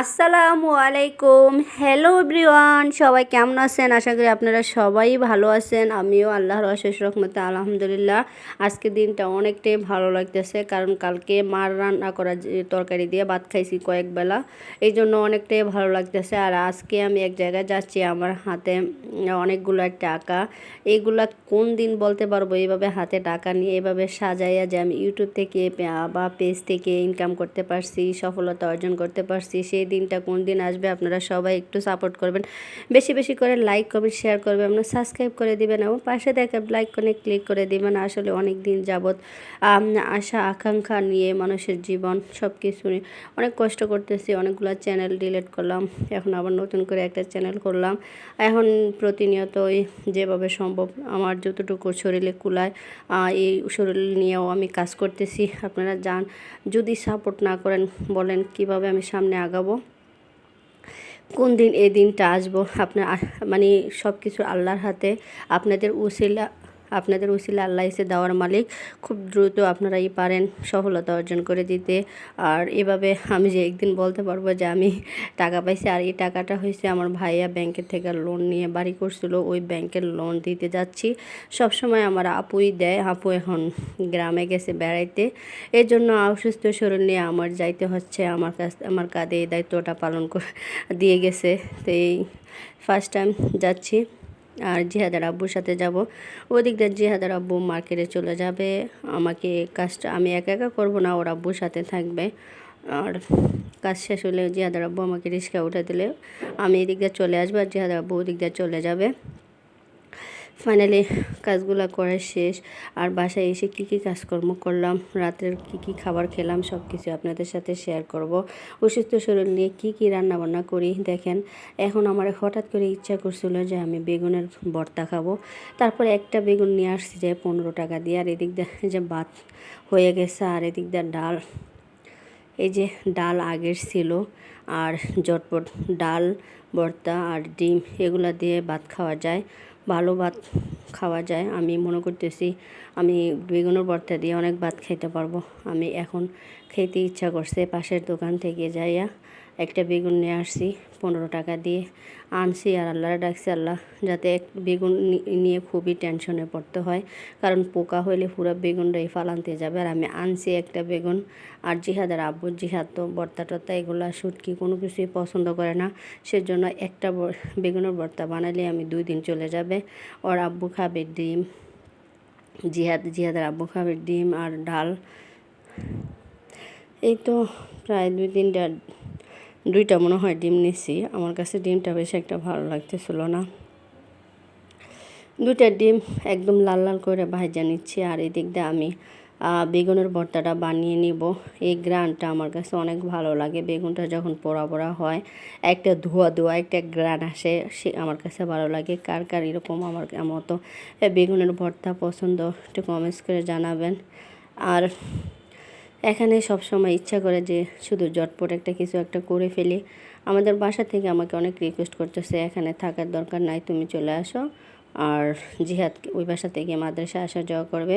আসসালামু আলাইকুম। Hello everyone, সবাই কেমন আছেন? আশা করি আপনারা সবাই ভালো আছেন। আমিও আল্লাহর অশেষ রহমতে আলহামদুলিল্লাহ। আজকের দিনটা অনেকটাই ভালো লাগতেছে, কারণ কালকে মার রান্না করা যে তরকারি দিয়ে ভাত খাইছি কয়েক বেলা, এই জন্য অনেকটাই ভালো লাগতেছে। আর আজকে আমি এক জায়গায় যাচ্ছি, আমার হাতে অনেকগুলো টাকা। এইগুলা কোন দিন বলতে পারবো এইভাবে হাতে টাকা নিয়ে এভাবে সাজাইয়া যে আমি ইউটিউব থেকে বা পেজ থেকে ইনকাম করতে পারছি, সফলতা অর্জন করতে পারছি। সেই দিনটা কোন দিন আসবে আপনারা সবাই একটু সাপোর্ট করবেন, বেশি বেশি করে লাইক করবেন, শেয়ার করবেন, আপনারা সাবস্ক্রাইব করে দিবেন এবং পাশে দেখা লাইক করে ক্লিক করে দিবেন। আসলে অনেক দিন যাবৎ আশা আকাঙ্ক্ষা নিয়ে মানুষের জীবন সব কিছু অনেক কষ্ট করতেছি। অনেকগুলো চ্যানেল ডিলিট করলাম, এখন আবার নতুন করে একটা চ্যানেল করলাম। এখন প্রতিনিয়তই যেভাবে সম্ভব আমার যতটুকু শরীরে কুলায় এই শরীর নিয়েও আমি কাজ করতেছি। আপনারা যান, যদি সাপোর্ট না করেন বলেন কিভাবে আমি সামনে আগাবো, কোন দিন এই দিনটা আসবো? আপনার মানে সব কিছু আল্লাহর হাতে। আপনাদের উসিলা আল্লাহ এসে দেওয়ার মালিক। খুব দ্রুত আপনারাই পারেন সফলতা অর্জন করে দিতে। আর এভাবে আমি যে একদিন বলতে পারবো যে আমি টাকা পাইছি। আর এই টাকাটা হয়েছে আমার ভাইয়া ব্যাংকের থেকে লোন নিয়ে বাড়ি করছিল, ওই ব্যাংকের লোন দিতে যাচ্ছি। সবসময় আমার আপুই দেয়। আপু এখন গ্রামে গেছে বেড়াইতে, এর জন্য অসুস্থ শরীর নিয়ে আমার যাইতে হচ্ছে। আমার কাঁধে এই দায়িত্বটা পালন দিয়ে গেছে। তো এই ফার্স্ট টাইম যাচ্ছি। আর জিহাদের আব্বুর সাথে যাব। ওদিক দিয়ে জিহাদের আব্বু মার্কেটে চলে যাবে, আমাকে কাজটা আমি একা একা করবো না, ওর আব্বুর সাথে থাকবে। আর কাজ শেষ হলে জিহাদের আব্বু আমাকে রিক্সা উঠে দিলে আমি এদিক দিয়ে চলে আসবো, আর জিহাদের আব্বু ওদিক দিয়ে চলে যাবে। ফাইনালি কাজগুলো করা শেষ। আর বাসায় এসে কি কি কাজকর্ম করলাম, রাতের কি কি খাবার খেলাম, সব কিছু আপনাদের সাথে শেয়ার করব। অসুস্থ শরীর নিয়ে কি কি রান্না বান্না করি দেখেন। এখন আমার হঠাৎ করে ইচ্ছা করছিল যে আমি বেগুনের ভর্তা খাবো। তারপরে একটা বেগুন নিয়ে আসছি যে 15 টাকা দিয়ে। আর এদিক দিয়ে যে ভাত হয়ে গেছে, আর এদিক দিয়ে ডাল, এই যে ডাল আগের ছিল। আর ঝটপট ডাল, ভর্তা আর ডিম এগুলা দিয়ে ভাত খাওয়া যায়, ভালো ভাত খাওয়া যায়। আমি মনে করতেছি আমি বেগুনের ভর্তা দিয়ে অনেক ভাত খাইতে পারবো। আমি এখন খেতে ইচ্ছা করছে, পাশের দোকান থেকে যাইয়া একটা বেগুন নিয়ে আসছি 15 টাকা দিয়ে আনছি। আর আল্লাহরে ডাকছি, আল্লাহ যাতে বেগুন নিয়ে খুবই টেনশনে পড়তে হয়, কারণ পোকা হইলে পুরো বেগুনটাই ফালানতে যাবে। আর আমি আনছি একটা বেগুন। আর জিহাদের আব্বু, জিহাদ তো ভর্তা টর্তা এগুলো শুটকি কোনো কিছুই পছন্দ করে না, সেজন্য একটা বেগুনের ভর্তা বানালে আমি 2 দিন চলে যাবে। ওর আব্বু খাবে ডিম, জিহাদের আব্বু খাবে ডিম আর ডাল। এই তো প্রায় 2-3টা মনে হয় ডিম নিছি। আমার কাছে ডিমটা বেশ একটা ভালো লাগতেছিল না। 2টা ডিম একদম লাল লাল করে ভাজা নিচ্ছি। আর এদিক দিয়ে আমি বেগুনের ভর্তাটা বানিয়ে নিব। এই গ্রানটা আমার কাছে অনেক ভালো লাগে, বেগুনটা যখন পোড়া পোড়া হয় একটা ধোয়া ধোয়া একটা গ্রান আসে, সে আমার কাছে ভালো লাগে। কার কার এরকম আমার মতো বেগুনের ভর্তা পছন্দ একটু কমেন্টস করে জানাবেন। আর এখানে সব সময় ইচ্ছা করে যে শুধু ঝটপট একটা কিছু একটা করে ফেলি। আমাদের বাসা থেকে আমাকে অনেক রিকোয়েস্ট করতেছে এখানে থাকার দরকার নাই, তুমি চলে আসো। আর জিহাদ ওই বাসা থেকে মাদ্রাসা আসা যাওয়া করবে,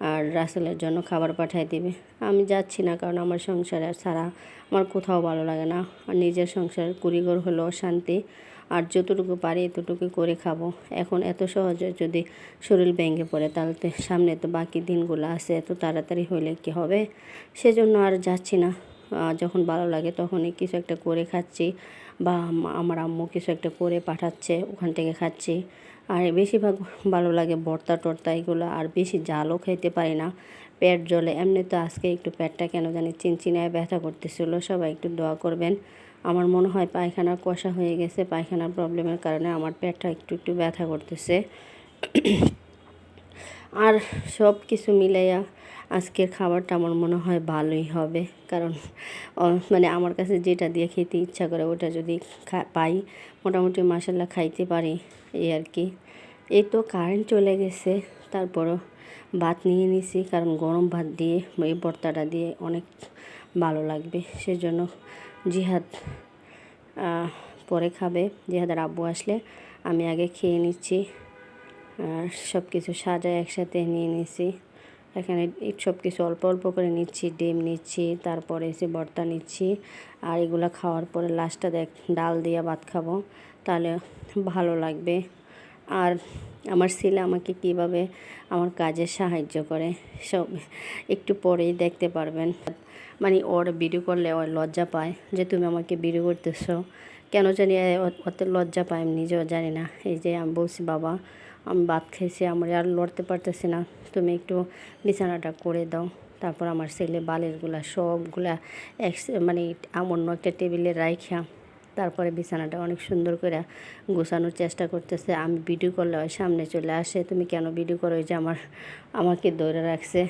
আর রাসেলের জন্য খাবার পাঠিয়ে দিবে। আমি যাচ্ছি না, কারণ আমার সংসারে ছাড়া আমার কোথাও ভালো লাগে না। আর নিজের সংসার কুড়িঘর হলো শান্তি। আর যতটুকু পারি এতটুকু করে খাবো। এখন এত সহজে যদি শরীর ভেঙে পড়ে, তাহলে তো সামনে তো বাকি দিনগুলো আছে, এত তাড়াতাড়ি হলে কি হবে? সেজন্য আর যাচ্ছি না। যখন ভালো লাগে তখনই কিছু একটা করে খাচ্ছি, বা আমার আম্মু কিছু একটা করে পাঠাচ্ছে, ওখান থেকে খাচ্ছি। আর বেশিরভাগ ভালো লাগে ভর্তা টর্তা এগুলো। আর বেশি জালও খাইতে পারি না, পেট জ্বলে। এমনি তো আজকে একটু পেটটা কেন জানি চিনচিনায় ব্যথা করতেছিল। সবাই একটু দোয়া করবেন। আমার মনে হয় পায়খানার কষা হয়ে গেছে, পায়খানার প্রবলেমের কারণে আমার পেটটা একটু একটু ব্যথা করতেছে। আর সব কিছু মিলাইয়া আজকের খাবারটা আমার মনে হয় ভালোই হবে, কারণ মানে আমার কাছে যেটা দিয়ে খেতে ইচ্ছা করে ওটা যদি পাই, মোটামুটি মাসাল্লাহ খাইতে পারি, এই আর কি। এই তো কারেন্ট চলে গেছে, তারপরও ভাত নিয়ে নিছি, কারণ গরম ভাত দিয়ে এই ভর্তাটা দিয়ে অনেক ভালো লাগবে। সেজন্য জিহাদ পরে খাবে, জিহাদের আব্বু আসলে আমি আগে খেয়ে নিচ্ছি। আর সব কিছু সাজায় একসাথে নিয়ে নিছি। এখানে সব কিছু অল্প অল্প করে নিচ্ছি, ডিম নিচ্ছি, তারপরে এসে ভর্তা নিচ্ছি। আর এগুলো খাওয়ার পরে লাস্টটা ডাল দিয়ে ভাত খাবো, তাহলে ভালো লাগবে। আর আমার ছেলে আমাকে কিভাবে আমার কাজে সাহায্য করে সব একটু পরেই দেখতে পারবেন। মানে ওর ভিডিও করলে ওর লজ্জা পায় যে তুমি আমাকে ভিডিও করতেছো, কেন জানি ওতে লজ্জা পায়, আমি নিজেও জানি না। এই যে আমি বলছি বাবা আমি ভাত খেয়েছি, আমরা আর লড়তে পারতেছি না, তুমি একটু বিছানাটা করে দাও। তারপর আমার ছেলে বালিশগুলা সবগুলা মানে অন্য একটা টেবিলে রাইখা তারপরে বিছানাটা অনেক সুন্দর করে গোছানোর চেষ্টা করতেছে। আমি ভিডিও করলে ওই সামনে চলে আসে, তুমি কেন ভিডিও করো, ওই যে আমাকে ধরে রাখছে।